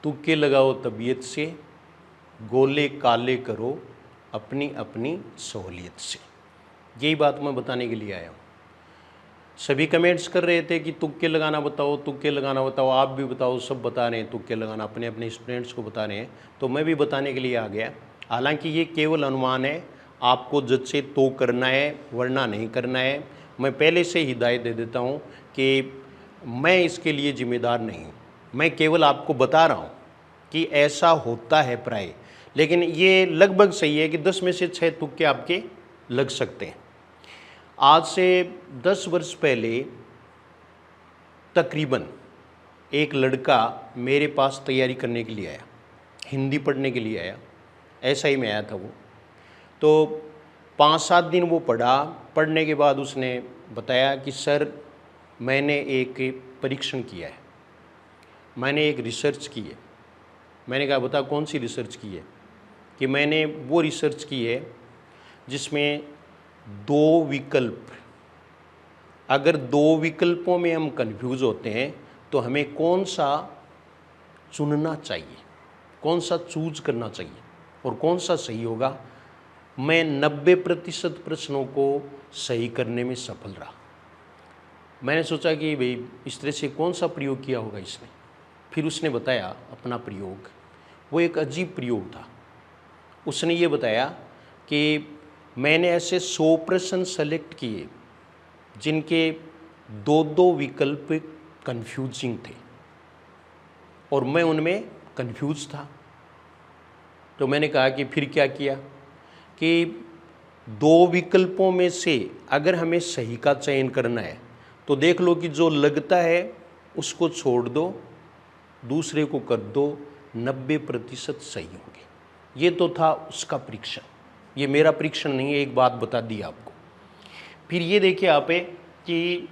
तुक्के लगाओ तबीयत से, गोले काले करो अपनी अपनी सहूलियत से। यही बात मैं बताने के लिए आया हूँ। सभी कमेंट्स कर रहे थे कि तुक्के लगाना बताओ, तुक्के लगाना बताओ, आप भी बताओ, सब बता रहे हैं तुक्के लगाना, अपने अपने स्टूडेंट्स को बता रहे हैं, तो मैं भी बताने के लिए आ गया। हालांकि ये केवल अनुमान है, आपको जज तो करना है वरना नहीं करना है। मैं पहले से हिदायत दे देता हूँ कि मैं इसके लिए जिम्मेदार नहीं हूँ, मैं केवल आपको बता रहा हूँ कि ऐसा होता है प्राय। लेकिन ये लगभग सही है कि 10 में से 6 तुक्के आपके लग सकते हैं। आज से 10 वर्ष पहले तकरीबन एक लड़का मेरे पास तैयारी करने के लिए आया, हिंदी पढ़ने के लिए आया, ऐसा ही मैं आया था वो। तो 5-7 दिन वो पढ़ा, पढ़ने के बाद उसने बताया कि सर मैंने एक परीक्षण किया है, मैंने एक रिसर्च की है। मैंने कहा बता कौन सी रिसर्च की है? कि मैंने वो रिसर्च की है जिसमें 2 विकल्प, अगर 2 विकल्पों में हम कंफ्यूज होते हैं तो हमें कौन सा चुनना चाहिए, कौन सा चूज करना चाहिए और कौन सा सही होगा। मैं 90% प्रश्नों को सही करने में सफल रहा। मैंने सोचा कि भाई इस तरह से कौन सा प्रयोग किया होगा इसने। फिर उसने बताया अपना प्रयोग, वो एक अजीब प्रयोग था। उसने ये बताया कि मैंने ऐसे 100 प्रश्न सेलेक्ट किए जिनके 2-2 विकल्प कन्फ्यूजिंग थे और मैं उनमें कन्फ्यूज था। तो मैंने कहा कि फिर क्या किया कि 2 विकल्पों में से अगर हमें सही का चयन करना है तो देख लो कि जो लगता है उसको छोड़ दो, दूसरे को कर दो, 90% सही होंगे। ये तो था उसका परीक्षण, ये मेरा परीक्षण नहीं है, एक बात बता दी आपको। फिर ये देखिए आप कि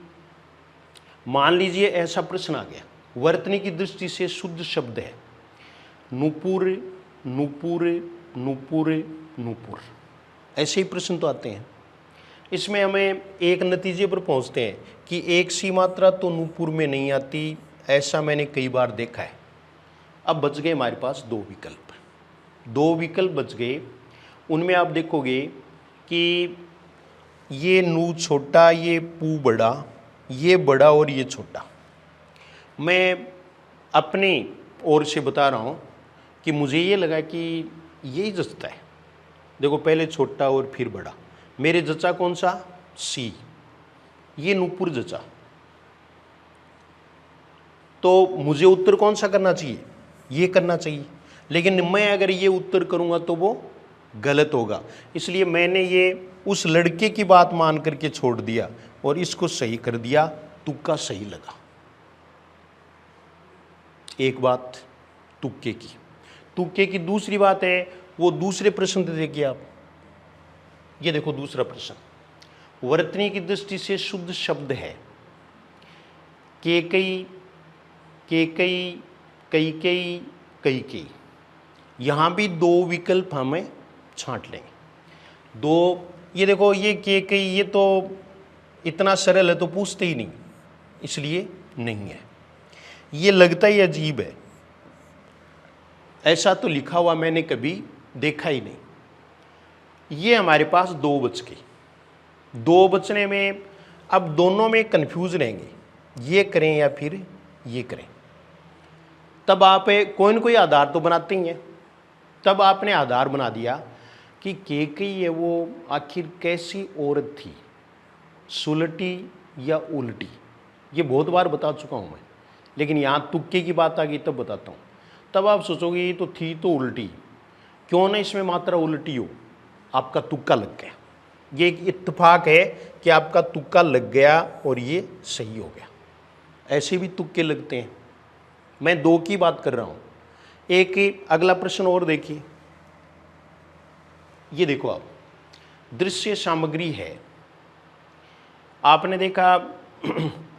मान लीजिए ऐसा प्रश्न आ गया, वर्तनी की दृष्टि से शुद्ध शब्द है नुपुर नुपुर नुपुर नुपुर, ऐसे ही प्रश्न तो आते हैं। इसमें हमें एक नतीजे पर पहुंचते हैं कि एक सी मात्रा तो नुपुर में नहीं आती, ऐसा मैंने कई बार देखा है। अब बच गए हमारे पास 2 विकल्प, 2 विकल्प बच गए। उनमें आप देखोगे कि ये नू छोटा, ये पू बड़ा, ये बड़ा और ये छोटा। मैं अपनी ओर से बता रहा हूँ कि मुझे ये लगा कि यही जचता है। देखो पहले छोटा और फिर बड़ा, मेरे जचा कौन सा? सी। ये नुपुर जचा, तो मुझे उत्तर कौन सा करना चाहिए? ये करना चाहिए। लेकिन मैं अगर ये उत्तर करूंगा तो वो गलत होगा, इसलिए मैंने ये उस लड़के की बात मान करके छोड़ दिया और इसको सही कर दिया, तुक्का सही लगा। एक बात तुक्के की। तुक्के की दूसरी बात है, वो दूसरे प्रश्न देखिए आप, ये देखो दूसरा प्रश्न, वर्तनी की दृष्टि से शुद्ध शब्द है केकई केकई कैकेयी कैकेयी। यहाँ भी 2 विकल्प हमें छांट लेंगे। 2, ये देखो ये केकई, ये तो इतना सरल है तो पूछते ही नहीं, इसलिए नहीं है। ये लगता ही अजीब है, ऐसा तो लिखा हुआ मैंने कभी देखा ही नहीं। ये हमारे पास 2 बच गए। 2 बचने में अब दोनों में कंफ्यूज रहेंगे, ये करें या फिर ये करें। तब आप कोई न कोई आधार तो बनाते ही हैं। तब आपने आधार बना दिया कि केकई है वो आखिर कैसी औरत थी, सुलटी या उल्टी। ये बहुत बार बता चुका हूँ मैं, लेकिन यहाँ तुक्के की बात आ गई तब बताता हूँ। तब आप सोचोगे ये तो थी तो उल्टी, क्यों ना इसमें मात्रा उल्टी हो, आपका तुक्का लग गया। ये एक इत्तेफाक है कि आपका तुक्का लग गया और ये सही हो गया। ऐसे भी तुक्के लगते हैं, मैं 2 की बात कर रहा हूँ। एक अगला प्रश्न और देखिए, ये देखो आप, दृश्य सामग्री है। आपने देखा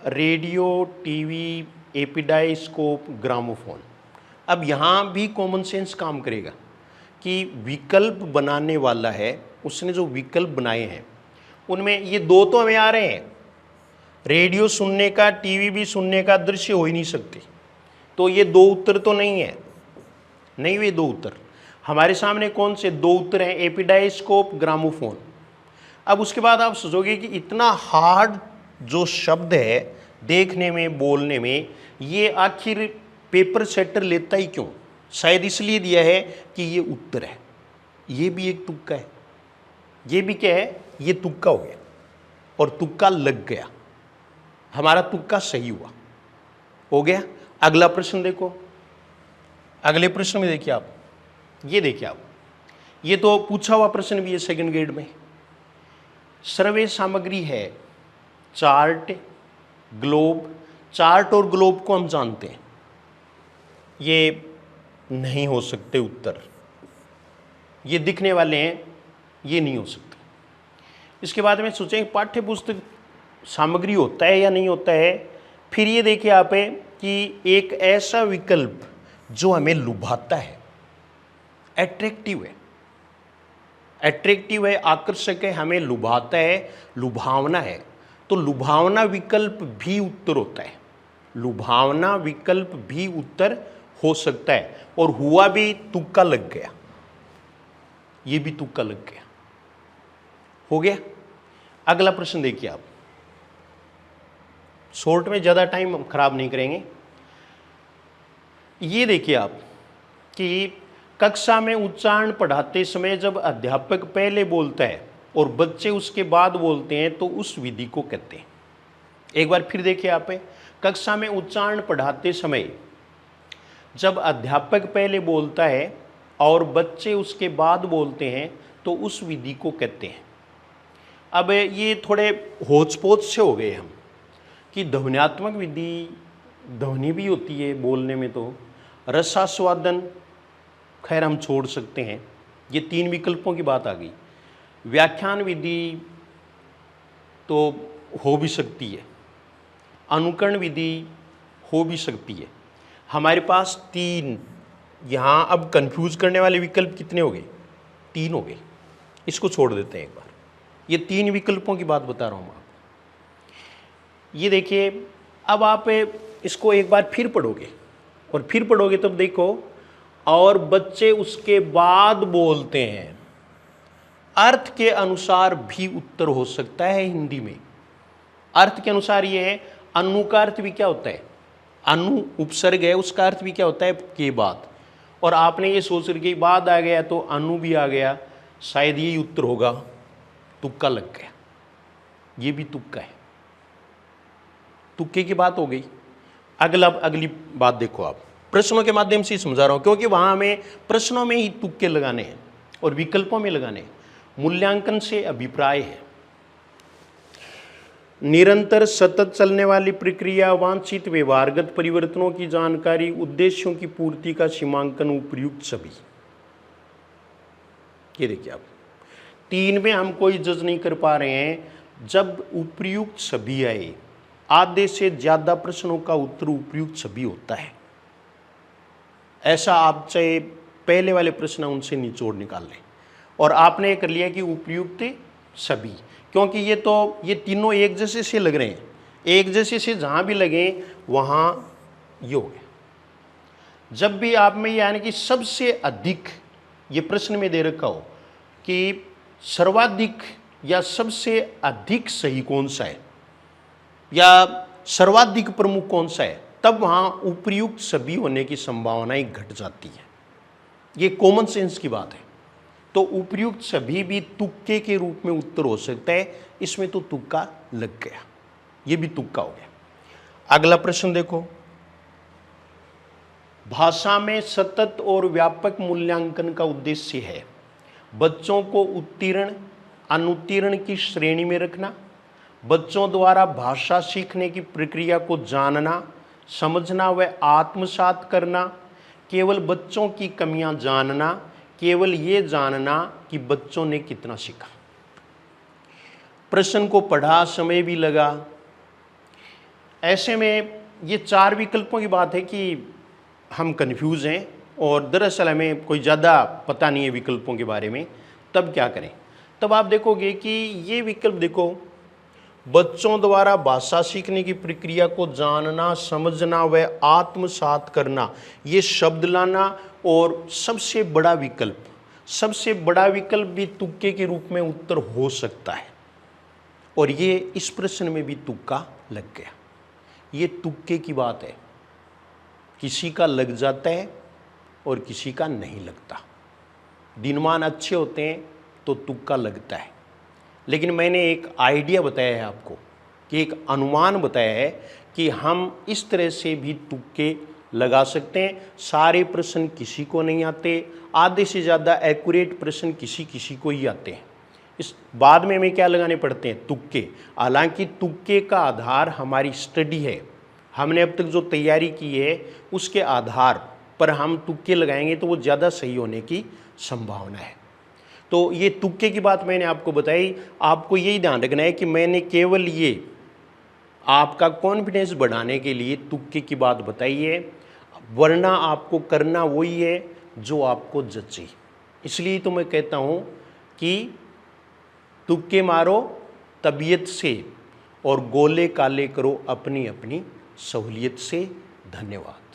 रेडियो, टीवी, एपिडाइस्कोप, ग्रामोफोन। अब यहाँ भी कॉमन सेंस काम करेगा कि विकल्प बनाने वाला है, उसने जो विकल्प बनाए हैं उनमें ये 2 तो हमें आ रहे हैं, रेडियो सुनने का, टीवी भी सुनने का, दृश्य हो ही नहीं सकते, तो ये 2 उत्तर तो नहीं है। नहीं वे 2 उत्तर। हमारे सामने कौन से 2 उत्तर हैं? एपिडाइस्कोप, ग्रामोफोन। अब उसके बाद आप सोचोगे कि इतना हार्ड जो शब्द है देखने में, बोलने में, ये आखिर पेपर सेटर लेता ही क्यों? शायद इसलिए दिया है कि ये उत्तर है। ये भी एक तुक्का है। ये भी क्या है? ये तुक्का हो गया और तुक्का लग गया। हमारा तुक्का सही हुआ, हो गया। अगला प्रश्न देखो। अगले प्रश्न में देखिए आप, ये देखिए आप, ये तो पूछा हुआ प्रश्न भी है सेकंड ग्रेड में। सर्वे सामग्री है चार्ट, ग्लोब। चार्ट और ग्लोब को हम जानते हैं, ये नहीं हो सकते उत्तर। ये दिखने वाले हैं, ये नहीं हो सकते। इसके बाद में सोचें पाठ्य पुस्तक सामग्री होता है या नहीं होता है। फिर ये देखिए आप कि एक ऐसा विकल्प जो हमें लुभाता है, एट्रैक्टिव है, आकर्षक है, हमें लुभाता है, लुभावना है। तो लुभावना विकल्प भी उत्तर होता है। लुभावना विकल्प भी उत्तर हो सकता है। और हुआ भी, तुक्का लग गया। ये भी तुक्का लग गया, हो गया। अगला प्रश्न देखिए आप, शॉर्ट में ज़्यादा टाइम खराब नहीं करेंगे। ये देखिए आप कि कक्षा में उच्चारण पढ़ाते समय जब अध्यापक पहले बोलता है और बच्चे उसके बाद बोलते हैं तो उस विधि को कहते हैं। एक बार फिर देखिए आप, कक्षा में उच्चारण पढ़ाते समय जब अध्यापक पहले बोलता है और बच्चे उसके बाद बोलते हैं तो उस विधि को कहते हैं। अब ये थोड़े होच-पोच से हो गए हम कि ध्वन्यात्मक विधि, ध्वनि भी होती है बोलने में, तो रसास्वादन खैर हम छोड़ सकते हैं। ये 3 विकल्पों की बात आ गई। व्याख्यान विधि तो हो भी सकती है, अनुकरण विधि हो भी सकती है। हमारे पास 3, यहाँ अब कंफ्यूज करने वाले विकल्प कितने हो गए? 3 हो गए। इसको छोड़ देते हैं एक बार। ये 3 विकल्पों की बात बता रहा हूँ आपको। ये देखिए, अब आप इसको एक बार फिर पढ़ोगे और फिर पढ़ोगे तब देखो, और बच्चे उसके बाद बोलते हैं। अर्थ के अनुसार भी उत्तर हो सकता है हिंदी में। अर्थ के अनुसार ये है, अनु का अर्थ भी क्या होता है? अनु उपसर्ग है, उसका अर्थ भी क्या होता है? के बाद। और आपने ये सोच रखी बाद आ गया तो अनु भी आ गया, शायद यही उत्तर होगा। तुक्का लग गया। ये भी तुक्का है, तुक्के की बात हो गई। अगली बात देखो आप, प्रश्नों के माध्यम से समझा रहा हूं क्योंकि वहां हमें प्रश्नों में ही तुक्के लगाने हैं और विकल्पों में लगाने हैं। मूल्यांकन से अभिप्राय है निरंतर सतत चलने वाली प्रक्रिया, वांछित व्यवहारगत परिवर्तनों की जानकारी, उद्देश्यों की पूर्ति का सीमांकन, उपयुक्त सभी। ये देखिए आप, 3 में हम कोई जज नहीं कर पा रहे हैं। जब उपयुक्त सभी आए, आधे से ज्यादा प्रश्नों का उत्तर उपयुक्त सभी होता है। ऐसा आप चाहे पहले वाले प्रश्न उनसे निचोड़ निकाल लें और आपने कर लिया कि उपयुक्त सभी, क्योंकि ये तीनों एक जैसे से लग रहे हैं। एक जैसे से जहां भी लगे वहां ये हो गया। जब भी आप में यानी कि सबसे अधिक, ये प्रश्न में दे रखा हो कि सर्वाधिक या सबसे अधिक सही कौन सा है या सर्वाधिक प्रमुख कौन सा है, तब वहां उपयुक्त सभी होने की संभावनाएं घट जाती है। ये कॉमन सेंस की बात है। तो उपयुक्त सभी भी तुक्के के रूप में उत्तर हो सकता है। इसमें तो तुक्का लग गया, ये भी तुक्का हो गया। अगला प्रश्न देखो, भाषा में सतत और व्यापक मूल्यांकन का उद्देश्य है बच्चों को उत्तीर्ण अनुत्तीर्ण की श्रेणी में रखना, बच्चों द्वारा भाषा सीखने की प्रक्रिया को जानना, समझना व आत्मसात करना, केवल बच्चों की कमियां जानना, केवल ये जानना कि बच्चों ने कितना सीखा। प्रश्न को पढ़ा, समय भी लगा। ऐसे में ये 4 विकल्पों की बात है कि हम कंफ्यूज हैं और दरअसल हमें कोई ज़्यादा पता नहीं है विकल्पों के बारे में। तब क्या करें? तब आप देखोगे कि ये विकल्प देखो, बच्चों द्वारा भाषा सीखने की प्रक्रिया को जानना, समझना व आत्मसात करना, ये शब्द लाना और सबसे बड़ा विकल्प भी तुक्के के रूप में उत्तर हो सकता है। और ये इस प्रश्न में भी तुक्का लग गया। ये तुक्के की बात है, किसी का लग जाता है और किसी का नहीं लगता। दिनमान अच्छे होते हैं तो तुक्का लगता है, लेकिन मैंने एक आइडिया बताया है आपको, कि एक अनुमान बताया है कि हम इस तरह से भी तुक्के लगा सकते हैं। सारे प्रश्न किसी को नहीं आते, आधे से ज़्यादा एक्यूरेट प्रश्न किसी को ही आते हैं। इस बाद में हमें क्या लगाने पड़ते हैं? तुक्के। हालांकि तुक्के का आधार हमारी स्टडी है, हमने अब तक जो तैयारी की है उसके आधार पर हम तुक्के लगाएंगे तो वो ज़्यादा सही होने की संभावना है। तो ये तुक्के की बात मैंने आपको बताई। आपको यही ध्यान रखना है कि मैंने केवल ये आपका कॉन्फिडेंस बढ़ाने के लिए तुक्के की बात बताई है, वरना आपको करना वही है जो आपको जचे। इसलिए तो मैं कहता हूँ कि तुक्के मारो तबीयत से और गोले काले करो अपनी अपनी सहूलियत से। धन्यवाद।